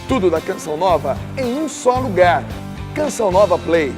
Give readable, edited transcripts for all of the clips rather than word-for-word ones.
Tudo da Canção Nova em um só lugar. Canção Nova Play.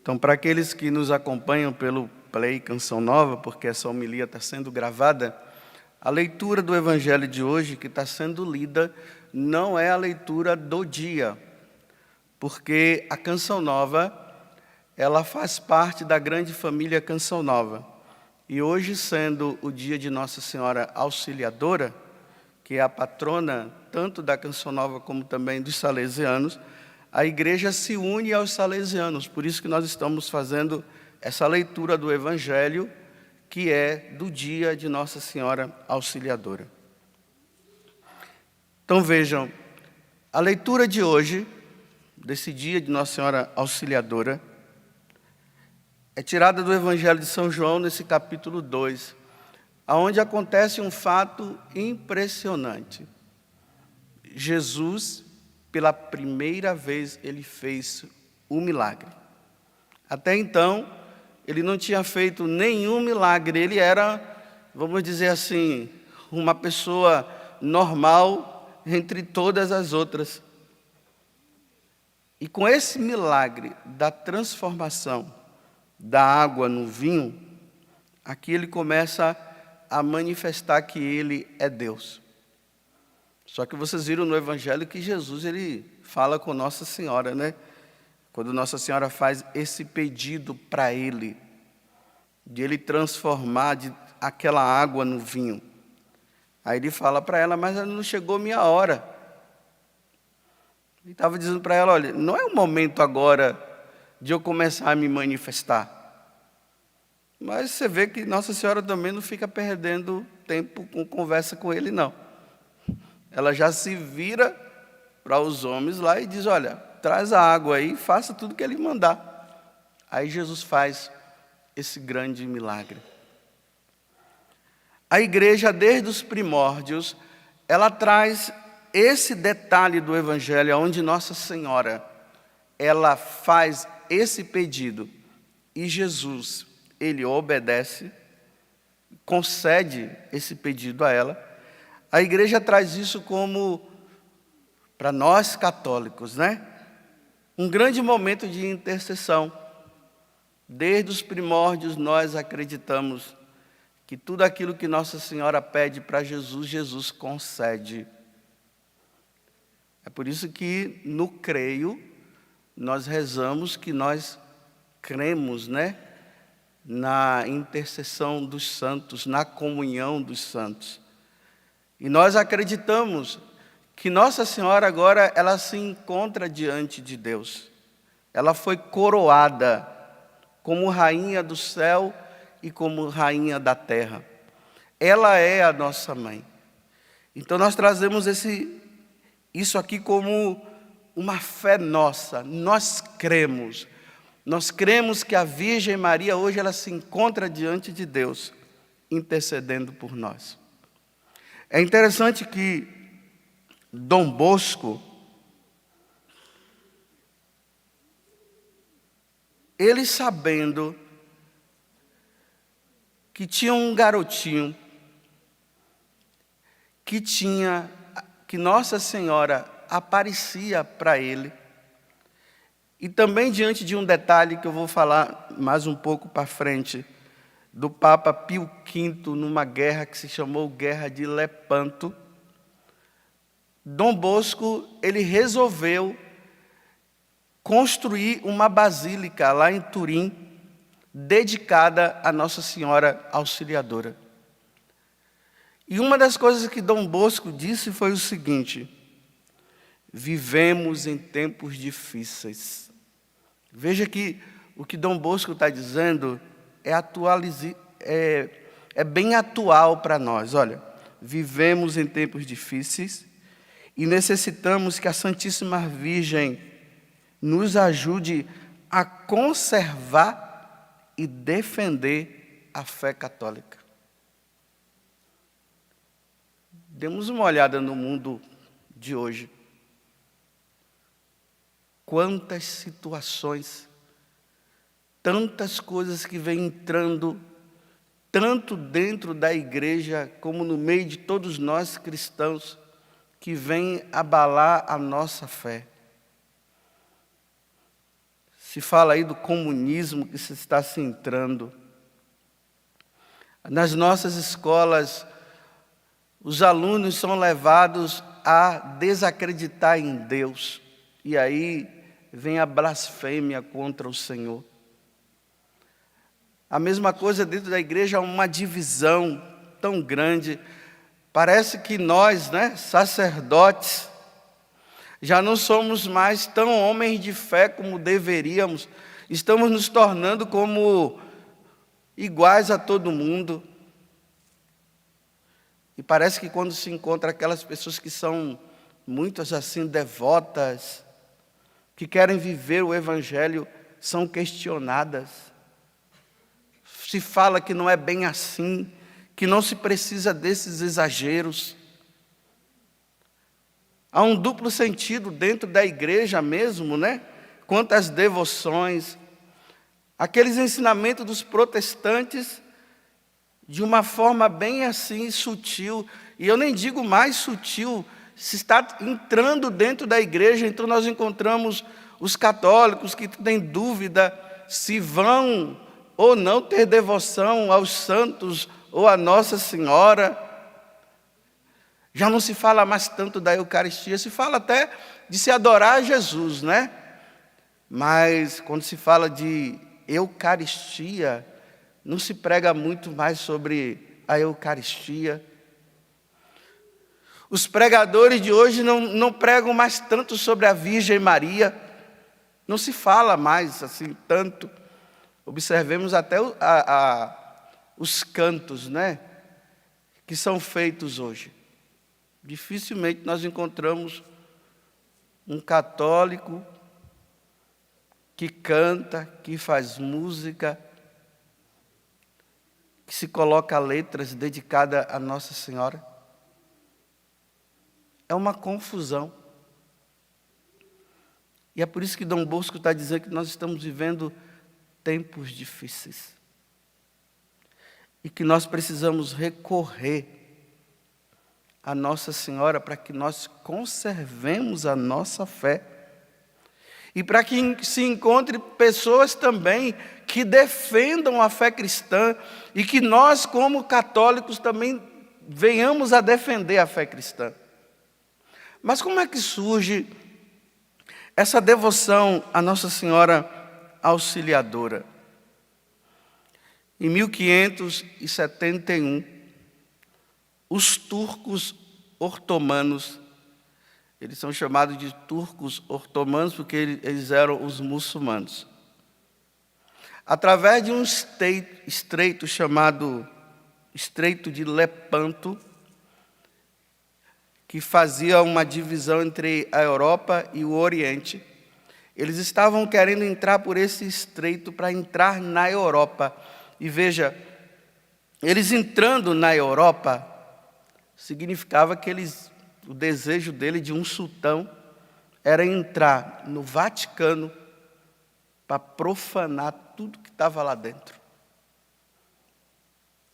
Então, para aqueles que nos acompanham pelo Play Canção Nova, porque essa homilia está sendo gravada, a leitura do Evangelho de hoje, que está sendo lida, não é a leitura do dia, porque a Canção Nova, ela faz parte da grande família Canção Nova. E hoje, sendo o dia de Nossa Senhora Auxiliadora, que é a patrona tanto da Canção Nova como também dos salesianos, a igreja se une aos salesianos. Por isso que nós estamos fazendo essa leitura do Evangelho, que é do dia de Nossa Senhora Auxiliadora. Então vejam, a leitura de hoje, desse dia de Nossa Senhora Auxiliadora, é tirada do Evangelho de São João, nesse capítulo 2, onde acontece um fato impressionante. Jesus, pela primeira vez, ele fez um milagre. Até então, ele não tinha feito nenhum milagre. Ele era, vamos dizer assim, uma pessoa normal entre todas as outras. E com esse milagre da transformação da água no vinho, aqui ele começa a manifestar que ele é Deus. Só que vocês viram no Evangelho que Jesus, ele fala com Nossa Senhora, né? Quando Nossa Senhora faz esse pedido para ele, de ele transformar aquela água no vinho. Aí ele fala para ela, mas não chegou minha hora. Ele estava dizendo para ela, olha, não é o momento agora de eu começar a me manifestar. Mas você vê que Nossa Senhora também não fica perdendo tempo com conversa com ele, não. Ela já se vira para os homens lá e diz, olha, traz a água aí, faça tudo que ele mandar. Aí Jesus faz esse grande milagre. A igreja, desde os primórdios, ela traz esse detalhe do Evangelho, onde Nossa Senhora, ela faz esse pedido e Jesus, ele obedece, concede esse pedido a ela. A igreja traz isso como, para nós católicos, né? Um grande momento de intercessão. Desde os primórdios nós acreditamos que tudo aquilo que Nossa Senhora pede para Jesus, Jesus concede. É por isso que no creio nós rezamos que nós cremos, né? Na intercessão dos santos, na comunhão dos santos. E nós acreditamos que Nossa Senhora agora, ela se encontra diante de Deus. Ela foi coroada como rainha do céu e como rainha da terra. Ela é a nossa mãe. Então nós trazemos isso aqui como uma fé nossa. Nós cremos que a Virgem Maria hoje ela se encontra diante de Deus, intercedendo por nós. É interessante que Dom Bosco, ele sabendo que tinha um garotinho que Nossa Senhora aparecia para ele, e também diante de um detalhe que eu vou falar mais um pouco para frente, do Papa Pio V, numa guerra que se chamou Guerra de Lepanto, Dom Bosco, ele resolveu construir uma basílica lá em Turim, dedicada a Nossa Senhora Auxiliadora. E uma das coisas que Dom Bosco disse foi o seguinte: vivemos em tempos difíceis. Veja que o que Dom Bosco está dizendo é bem atual para nós. Olha, vivemos em tempos difíceis e necessitamos que a Santíssima Virgem nos ajude a conservar e defender a fé católica. Demos uma olhada no mundo de hoje. Quantas situações, tantas coisas que vêm entrando, tanto dentro da igreja como no meio de todos nós cristãos, que vem abalar a nossa fé. Se fala aí do comunismo que se está se entrando. Nas nossas escolas, os alunos são levados a desacreditar em Deus. E aí vem a blasfêmia contra o Senhor. A mesma coisa dentro da igreja, uma divisão tão grande. Parece que nós, sacerdotes, já não somos mais tão homens de fé como deveríamos. Estamos nos tornando como iguais a todo mundo. E parece que quando se encontra aquelas pessoas que são muitas assim devotas, que querem viver o Evangelho, são questionadas. Se fala que não é bem assim, que não se precisa desses exageros. Há um duplo sentido dentro da igreja mesmo, quanto às devoções. Aqueles ensinamentos dos protestantes, de uma forma bem assim sutil, e eu nem digo mais sutil, se está entrando dentro da igreja. Então nós encontramos os católicos que têm dúvida se vão ou não ter devoção aos santos ou a Nossa Senhora. Já não se fala mais tanto da Eucaristia, se fala até de se adorar a Jesus, Mas quando se fala de Eucaristia, não se prega muito mais sobre a Eucaristia. Os pregadores de hoje não pregam mais tanto sobre a Virgem Maria. Não se fala mais assim tanto. Observemos até os cantos, que são feitos hoje. Dificilmente nós encontramos um católico que canta, que faz música, que se coloca letras dedicadas a Nossa Senhora. É uma confusão. E é por isso que Dom Bosco está dizendo que nós estamos vivendo tempos difíceis. E que nós precisamos recorrer a Nossa Senhora para que nós conservemos a nossa fé. E para que se encontre pessoas também que defendam a fé cristã e que nós, como católicos, também venhamos a defender a fé cristã. Mas como é que surge essa devoção à Nossa Senhora Auxiliadora? Em 1571, os turcos otomanos, eles são chamados de turcos otomanos porque eles eram os muçulmanos. Através de um estreito chamado Estreito de Lepanto, que fazia uma divisão entre a Europa e o Oriente, eles estavam querendo entrar por esse estreito para entrar na Europa. E veja, eles entrando na Europa, significava que o desejo dele, de um sultão, era entrar no Vaticano para profanar tudo que estava lá dentro.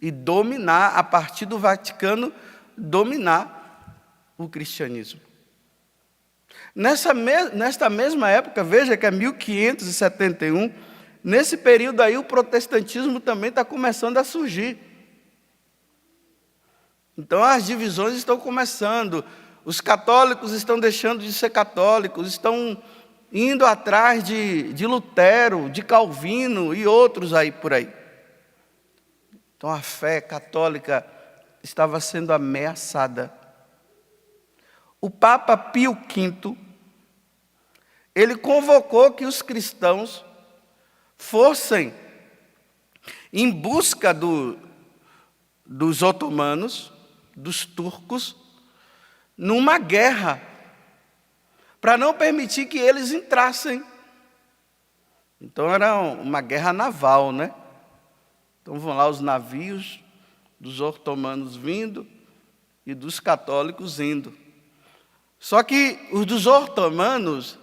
E dominar, a partir do Vaticano, dominar o cristianismo. Nesta mesma época, veja que é 1571, nesse período aí o protestantismo também está começando a surgir. Então as divisões estão começando, os católicos estão deixando de ser católicos, estão indo atrás de Lutero, de Calvino e outros aí por aí. Então a fé católica estava sendo ameaçada. O Papa Pio V, ele convocou que os cristãos fossem em busca dos otomanos, dos turcos, numa guerra, para não permitir que eles entrassem. Então era uma guerra naval, Então vão lá os navios dos otomanos vindo e dos católicos indo. Só que os dos otomanos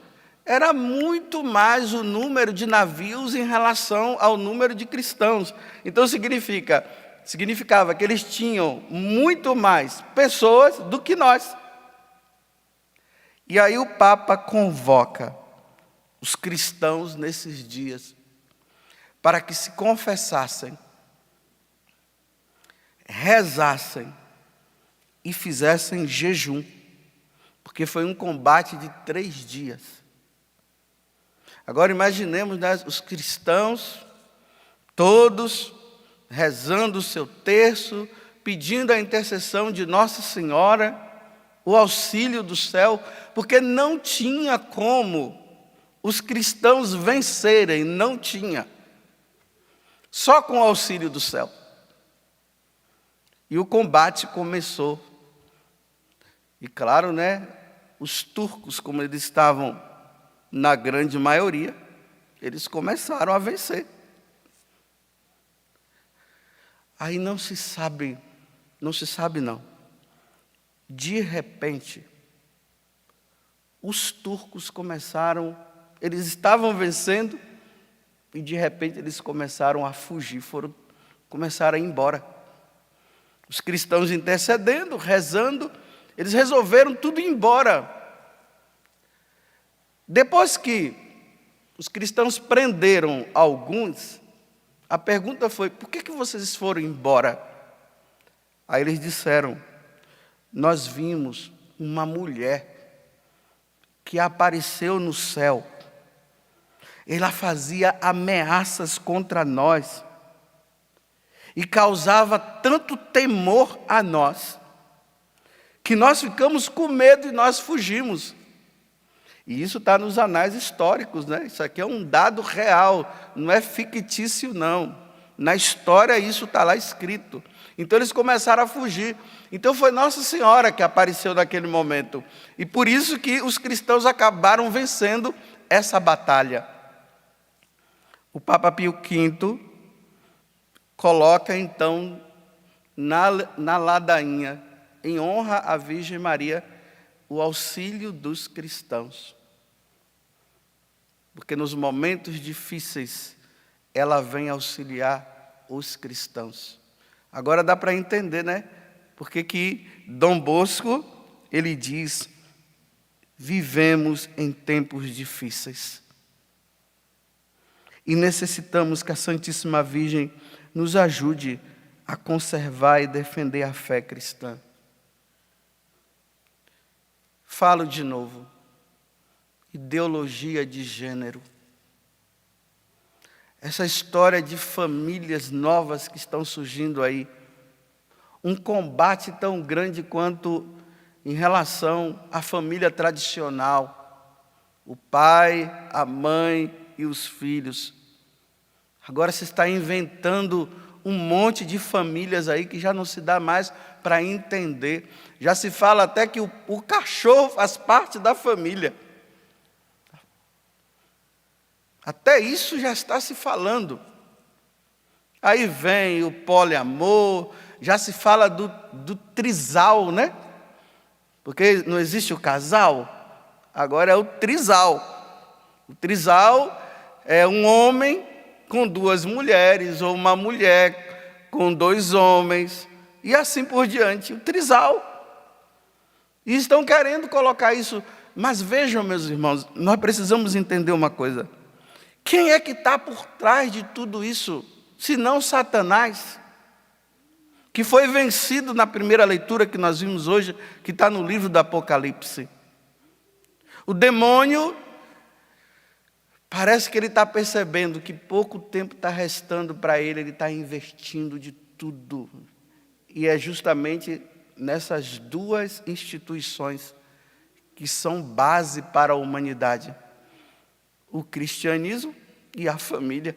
era muito mais o número de navios em relação ao número de cristãos. Então significava que eles tinham muito mais pessoas do que nós. E aí o Papa convoca os cristãos nesses dias para que se confessassem, rezassem e fizessem jejum, porque foi um combate de 3 dias. Agora imaginemos, né, os cristãos todos rezando o seu terço, pedindo a intercessão de Nossa Senhora, o auxílio do céu, porque não tinha como os cristãos vencerem, não tinha. Só com o auxílio do céu. E o combate começou. E claro, né, os turcos, como eles estavam na grande maioria, eles começaram a vencer. Aí não se sabe não. De repente, os turcos eles estavam vencendo, e de repente eles começaram a fugir, começaram a ir embora. Os cristãos intercedendo, rezando, eles resolveram tudo ir embora. Depois que os cristãos prenderam alguns, a pergunta foi: por que vocês foram embora? Aí eles disseram: nós vimos uma mulher que apareceu no céu. Ela fazia ameaças contra nós e causava tanto temor a nós, que nós ficamos com medo e nós fugimos. E isso está nos anais históricos, né? Isso aqui é um dado real, não é fictício, não. Na história isso está lá escrito. Então eles começaram a fugir. Então foi Nossa Senhora que apareceu naquele momento. E por isso que os cristãos acabaram vencendo essa batalha. O Papa Pio V coloca então na ladainha, em honra à Virgem Maria, o auxílio dos cristãos. Porque nos momentos difíceis, ela vem auxiliar os cristãos. Agora dá para entender, né? Porque que Dom Bosco, ele diz: vivemos em tempos difíceis. E necessitamos que a Santíssima Virgem nos ajude a conservar e defender a fé cristã. Falo de novo, ideologia de gênero. Essa história de famílias novas que estão surgindo aí, um combate tão grande quanto em relação à família tradicional, o pai, a mãe e os filhos. Agora se está inventando um monte de famílias aí que já não se dá mais para entender. Já se fala até que o cachorro faz parte da família. Até isso já está se falando. Aí vem o poliamor, já se fala do trisal, né? Porque não existe o casal, agora é o trisal. O trisal é um homem com 2 mulheres, ou uma mulher com 2 homens, e assim por diante, o trisal. E estão querendo colocar isso. Mas vejam, meus irmãos, nós precisamos entender uma coisa. Quem é que está por trás de tudo isso, se não Satanás? Que foi vencido na primeira leitura que nós vimos hoje, que está no livro do Apocalipse. O demônio, parece que ele está percebendo que pouco tempo está restando para ele está investindo de tudo. E é justamente nessas 2 instituições que são base para a humanidade: o cristianismo e a família.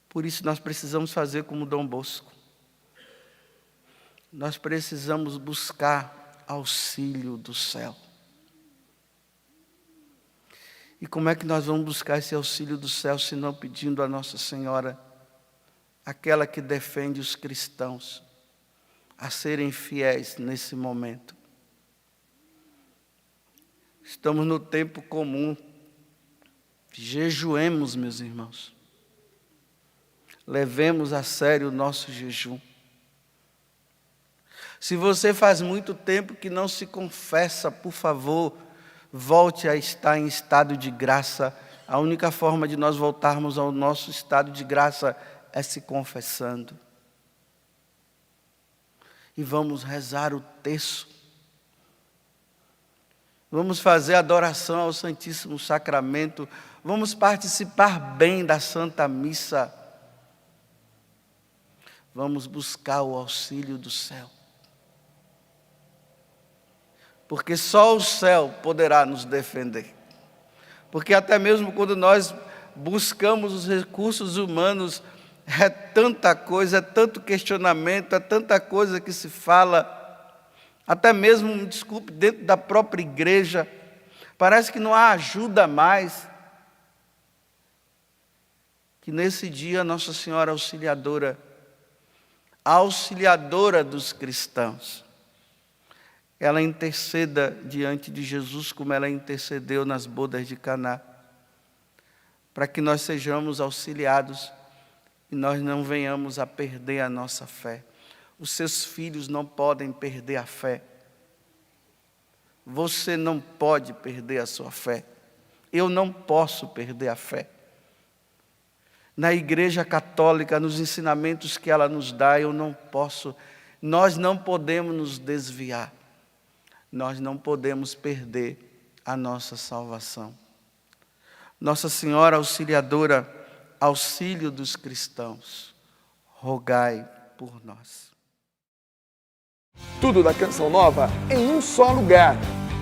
Por isso nós precisamos fazer como Dom Bosco. Nós precisamos buscar auxílio do céu. E como é que nós vamos buscar esse auxílio do céu, se não pedindo a Nossa Senhora, aquela que defende os cristãos, a serem fiéis nesse momento? Estamos no tempo comum. Jejuemos, meus irmãos. Levemos a sério o nosso jejum. Se você faz muito tempo que não se confessa, por favor, volte a estar em estado de graça. A única forma de nós voltarmos ao nosso estado de graça é se confessando. E vamos rezar o terço. Vamos fazer adoração ao Santíssimo Sacramento. Vamos participar bem da Santa Missa. Vamos buscar o auxílio do céu. Porque só o céu poderá nos defender. Porque até mesmo quando nós buscamos os recursos humanos, é tanta coisa, é tanto questionamento, é tanta coisa que se fala, até mesmo, me desculpe, dentro da própria igreja, parece que não há ajuda mais. Que nesse dia Nossa Senhora Auxiliadora, a auxiliadora dos cristãos, ela interceda diante de Jesus como ela intercedeu nas bodas de Caná, para que nós sejamos auxiliados e nós não venhamos a perder a nossa fé. Os seus filhos não podem perder a fé. Você não pode perder a sua fé. Eu não posso perder a fé. Na Igreja Católica, nos ensinamentos que ela nos dá, nós não podemos nos desviar. Nós não podemos perder a nossa salvação. Nossa Senhora Auxiliadora, auxílio dos cristãos, rogai por nós. Tudo da Canção Nova em um só lugar.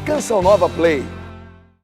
Canção Nova Play.